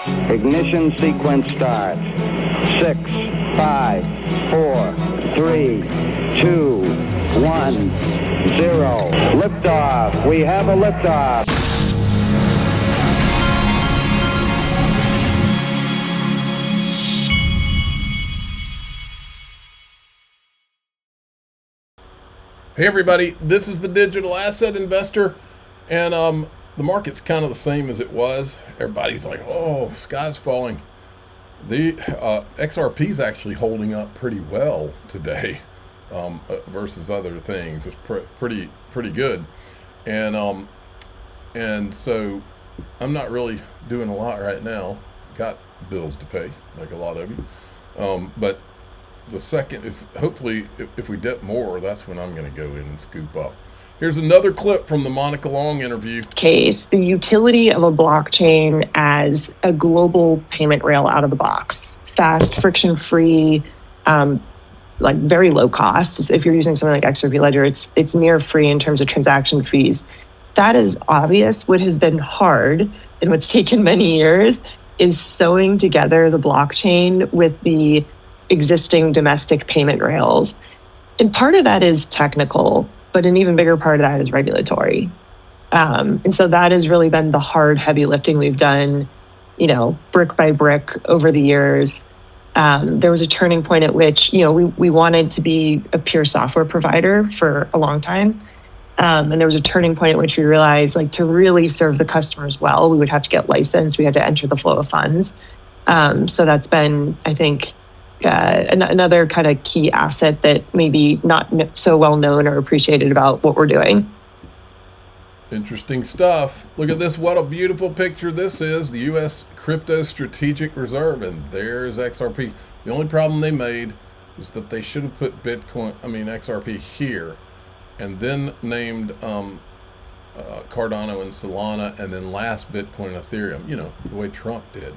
Ignition sequence start. 6, 5, 4, 3, 2, 1, 0. Liftoff. We have a liftoff. Hey everybody, this is the Digital Asset Investor, and the market's kind of the same as it was. Everybody's like, oh, sky's falling. The XRP is actually holding up pretty well today versus other things. It's pretty good, and so I'm not really doing a lot right now. Got bills to pay, like a lot of you, but the second, if we dip more, that's when I'm going to go in and scoop up. Here's another clip from the Monica Long interview. Case, the utility of a blockchain as a global payment rail out of the box, fast, friction-free, like very low cost. If you're using something like XRP Ledger, it's near free in terms of transaction fees. That is obvious. What has been hard and what's taken many years is sewing together the blockchain with the existing domestic payment rails. And part of that is technical, but an even bigger part of that is regulatory. And so that has really been the hard, heavy lifting we've done, brick by brick over the years. There was a turning point at which, we wanted to be a pure software provider for a long time. And there was a turning point at which we realized, to really serve the customers well, we would have to get licensed. We had to enter the flow of funds. So that's been, I think, another kind of key asset that maybe not so well known or appreciated about what we're doing. Interesting stuff. Look at this. What a beautiful picture this is. The U.S. Crypto Strategic Reserve. And there's XRP. The only problem they made is that they should have put XRP here and then named Cardano and Solana and then last Bitcoin Ethereum, the way Trump did.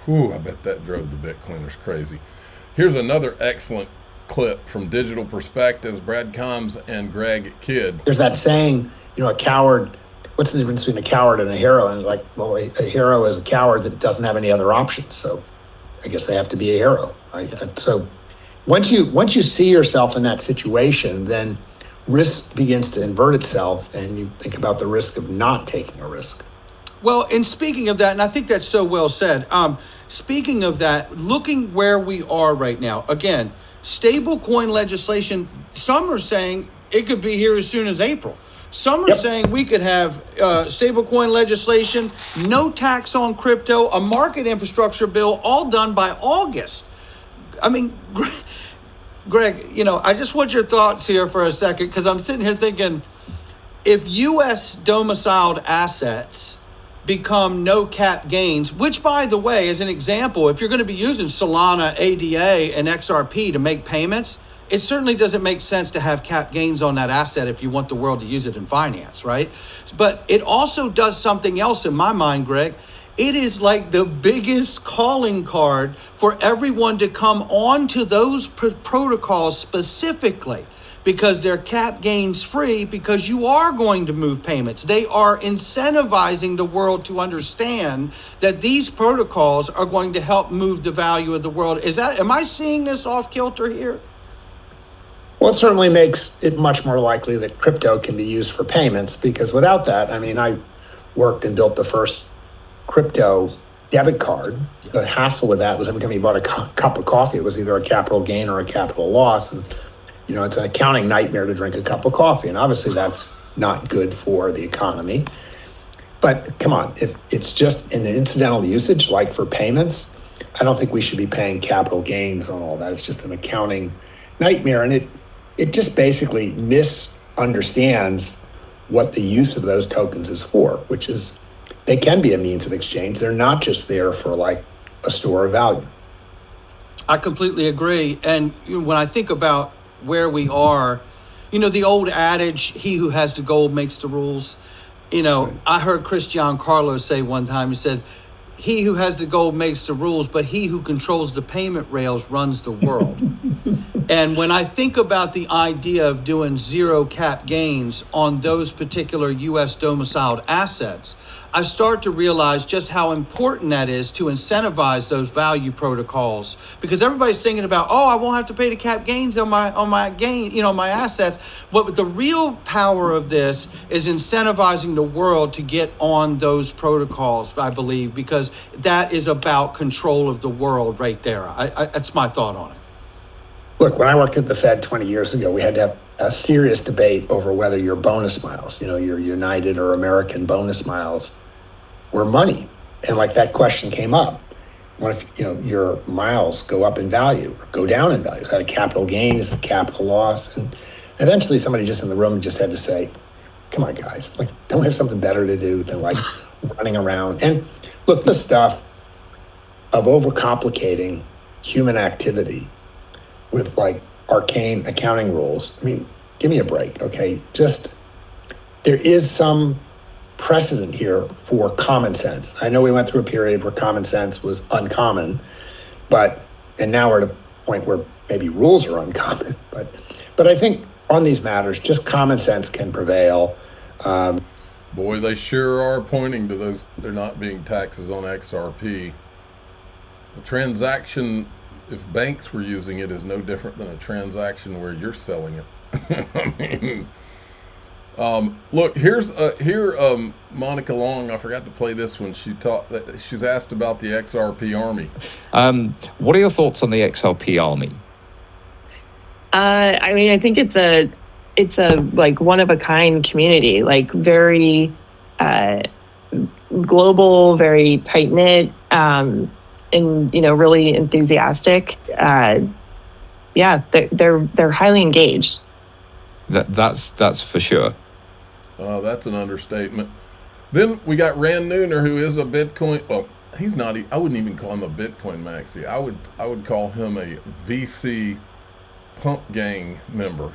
Whew, I bet that drove the Bitcoiners crazy. Here's another excellent clip from Digital Perspectives, Brad Combs and Greg Kidd. There's that saying, a coward, what's the difference between a coward and a hero? And a hero is a coward that doesn't have any other options. So I guess they have to be a hero, right? Yeah. So once you see yourself in that situation, then risk begins to invert itself and you think about the risk of not taking a risk. Well, and speaking of that, and I think that's so well said, speaking of that, looking where we are right now, again, stablecoin legislation, some are saying it could be here as soon as April. Some are saying we could have stablecoin legislation, no tax on crypto, a market infrastructure bill, all done by August. I mean, Greg, I just want your thoughts here for a second, because I'm sitting here thinking, if U.S. domiciled assets become no cap gains, which, by the way, as an example, if you're going to be using Solana, ADA, and XRP to make payments, it certainly doesn't make sense to have cap gains on that asset if you want the world to use it in finance, right? But it also does something else in my mind, Greg. It is like the biggest calling card for everyone to come on to those protocols specifically, because they're cap gains free, because you are going to move payments. They are incentivizing the world to understand that these protocols are going to help move the value of the world. Am I seeing this off kilter here? Well, it certainly makes it much more likely that crypto can be used for payments, because without that, I worked and built the first crypto debit card. Yeah. The hassle with that was every time you bought a cup of coffee, it was either a capital gain or a capital loss. And it's an accounting nightmare to drink a cup of coffee. And obviously that's not good for the economy. But come on, if it's just an incidental usage, like for payments, I don't think we should be paying capital gains on all that. It's just an accounting nightmare. And it just basically misunderstands what the use of those tokens is for, which is they can be a means of exchange. They're not just there for a store of value. I completely agree. And when I think about where we are, the old adage, he who has the gold makes the rules. I heard Cristiano Carlos say one time, he said, he who has the gold makes the rules, but he who controls the payment rails runs the world. And when I think about the idea of doing zero cap gains on those particular U.S. domiciled assets, I start to realize just how important that is to incentivize those value protocols, because everybody's thinking about, oh, I won't have to pay the cap gains on my gain, my assets. But the real power of this is incentivizing the world to get on those protocols, I believe, because that is about control of the world right there. That's my thought on it. Look, when I worked at the Fed 20 years ago, we had to have a serious debate over whether your bonus miles, your United or American bonus miles, were money. And like that question came up. What if, your miles go up in value or go down in value? Is that a capital gain? Is it capital loss? And eventually somebody just in the room just had to say, come on, guys, don't have something better to do than running around. And look, the stuff of overcomplicating human activity with arcane accounting rules. I mean, give me a break, okay? There is some precedent here for common sense. I know we went through a period where common sense was uncommon, and now we're at a point where maybe rules are uncommon. But I think on these matters, just common sense can prevail. Boy, they sure are pointing to those. There not being taxes on XRP. A transaction, if banks were using it, is no different than a transaction where you're selling it. I mean, look, here Monica Long, I forgot to play this one. She's asked about the XRP army. What are your thoughts on the XRP army? I mean, I think it's a one of a kind community, very global, very tight knit, and really enthusiastic. They're highly engaged. That's for sure. That's an understatement. Then we got Rand Neuner, who is a Bitcoin. Well, he's not. I wouldn't even call him a Bitcoin maxi. I would call him a VC pump gang member.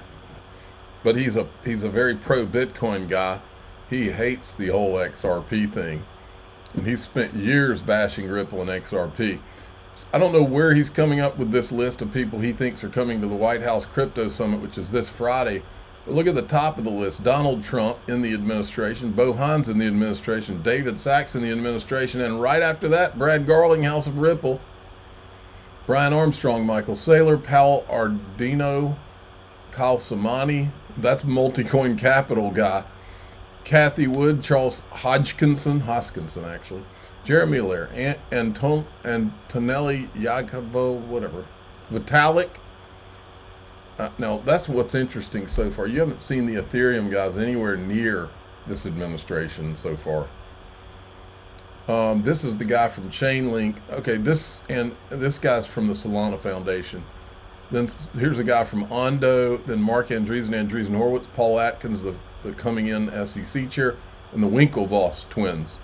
But he's a very pro Bitcoin guy. He hates the whole XRP thing, and he's spent years bashing Ripple and XRP. I don't know where he's coming up with this list of people he thinks are coming to the White House Crypto Summit, which is this Friday. But look at the top of the list: Donald Trump in the administration, Bo Hines in the administration, David Sachs in the administration, and right after that, Brad Garlinghouse of Ripple, Brian Armstrong, Michael Saylor, Paul Ardino, Kyle Samani, that's Multicoin Capital guy, Kathy Wood, Charles Hodgkinson actually, Jeremy Allaire, Antonelli Yakovo, whatever, Vitalik. Now, that's what's interesting so far. You haven't seen the Ethereum guys anywhere near this administration so far. This is the guy from Chainlink. Okay, this guy's from the Solana Foundation. Then here's a guy from Ondo, then Mark Andreessen Horowitz, Paul Atkins, the coming in SEC chair, and the Winklevoss twins.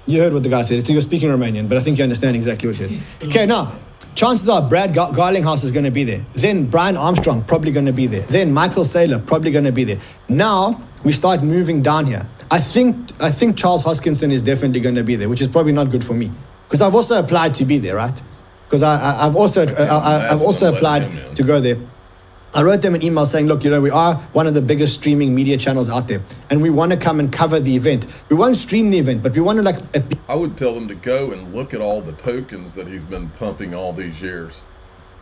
You heard what the guy said. You're speaking Romanian, but I think you understand exactly what he said. Okay, now, chances are Brad Garlinghouse is going to be there. Then Brian Armstrong probably going to be there. Then Michael Saylor probably going to be there. Now we start moving down here. I think Charles Hoskinson is definitely going to be there, which is probably not good for me because I've also applied to be there, right? Because I've also applied to go there. I wrote them an email saying, look, we are one of the biggest streaming media channels out there, and we want to come and cover the event. We won't stream the event, but we want to I would tell them to go and look at all the tokens that he's been pumping all these years.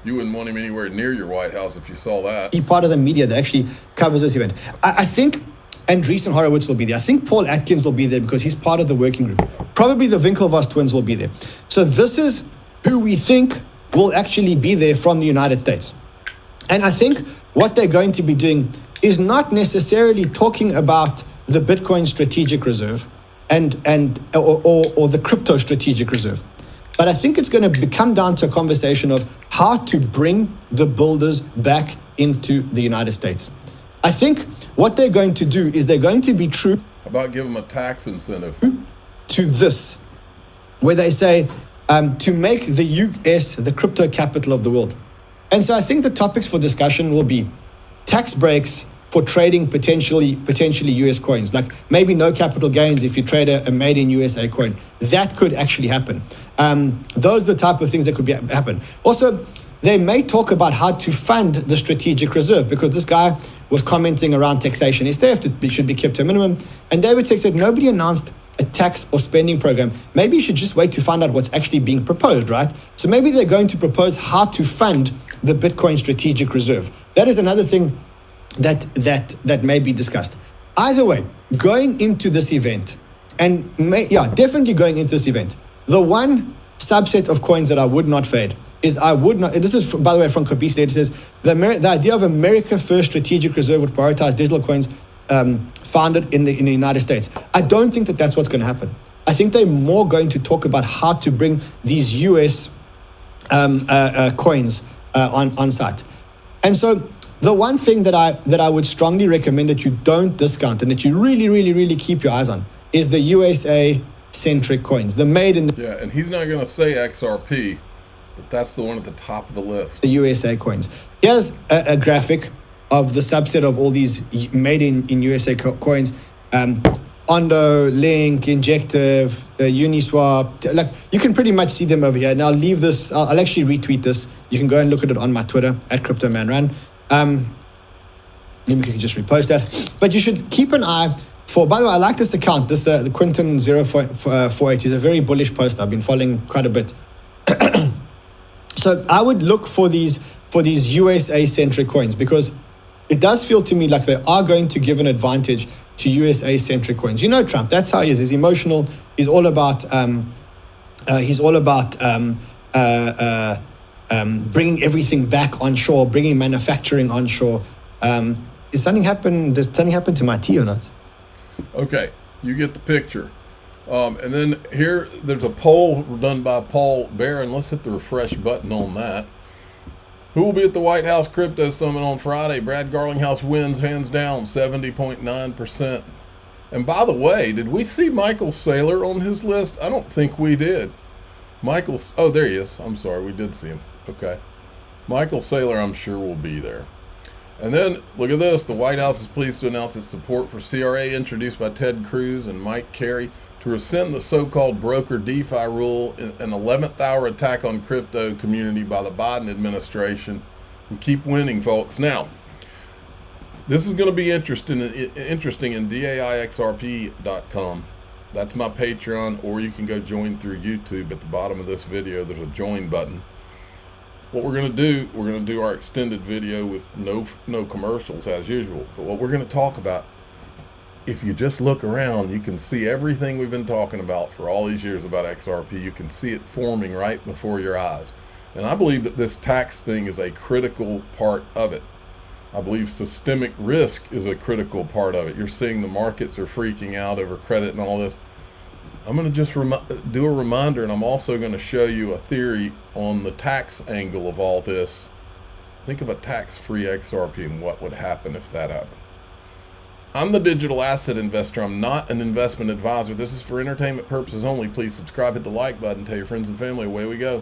You wouldn't want him anywhere near your White House if you saw that. Be part of the media that actually covers this event. I think Andreessen Horowitz will be there. I think Paul Atkins will be there because he's part of the working group. Probably the Winklevoss twins will be there. So this is who we think will actually be there from the United States. And I think what they're going to be doing is not necessarily talking about the Bitcoin strategic reserve or the crypto strategic reserve. But I think it's going to come down to a conversation of how to bring the builders back into the United States. I think what they're going to do is they're going to be true. How about give them a tax incentive? To this, where they say to make the US the crypto capital of the world. And so I think the topics for discussion will be tax breaks for trading potentially US coins, like maybe no capital gains if you trade a made in USA coin. That could actually happen. Those are the type of things that could happen. Also, they may talk about how to fund the strategic reserve, because this guy was commenting around taxation is theft, it should be kept to a minimum. And David Sachs said, nobody announced a tax or spending program. Maybe you should just wait to find out what's actually being proposed, right? So maybe they're going to propose how to fund the Bitcoin strategic reserve. That is another thing that may be discussed. Either way, going into this event, and definitely going into this event, the one subset of coins that I would not fade is this is, by the way, from Kabis. It says, the idea of America First Strategic Reserve would prioritize digital coins founded in the United States. I don't think that that's what's going to happen. I think they're more going to talk about how to bring these US coins on site. And so the one thing that I would strongly recommend that you don't discount and that you really, really, really keep your eyes on is the USA-centric coins, the made in the... Yeah, and he's not going to say XRP, but that's the one at the top of the list. The USA coins. Here's a graphic of the subset of all these made in USA coins. Ondo, Link, Injective, Uniswap. Like, you can pretty much see them over here. And I'll leave this, I'll actually retweet this. You can go and look at it on my Twitter, @CryptoManRun. Maybe we can just repost that. But you should keep an eye for, by the way, I like this account. This the Quinton 048 is a very bullish post. I've been following quite a bit. So I would look for these USA-centric coins, because it does feel to me like they are going to give an advantage to USA-centric coins. You know Trump, that's how he is. He's emotional. He's all about bringing everything back onshore, bringing manufacturing onshore. Does something happen to my tea or not? Okay, you get the picture. And then here, there's a poll done by Paul Barron. Let's hit the refresh button on that. Who will be at the White House Crypto Summit on Friday? Brad Garlinghouse wins hands down, 70.9%. And by the way, did we see Michael Saylor on his list? I don't think we did. Oh, there he is. I'm sorry, we did see him. Okay. Michael Saylor, I'm sure, will be there. And then, look at this. The White House is pleased to announce its support for CRA, introduced by Ted Cruz and Mike Carey, to rescind the so-called broker DeFi rule, an 11th hour attack on crypto community by the Biden administration. We keep winning, folks. Now, this is going to be interesting in DAIXRP.com. That's my Patreon, or you can go join through YouTube. At the bottom of this video, there's a join button. What we're going to do our extended video with no commercials as usual. But what we're going to talk about, if you just look around, you can see everything we've been talking about for all these years about XRP. You can see it forming right before your eyes. And I believe that this tax thing is a critical part of it. I believe systemic risk is a critical part of it. You're seeing the markets are freaking out over credit and all this. I'm going to just do a reminder, and I'm also going to show you a theory on the tax angle of all this. Think of a tax-free XRP and what would happen if that happened. I'm the digital asset investor. I'm not an investment advisor. This is for entertainment purposes only. Please subscribe, hit the like button, tell your friends and family. Away we go.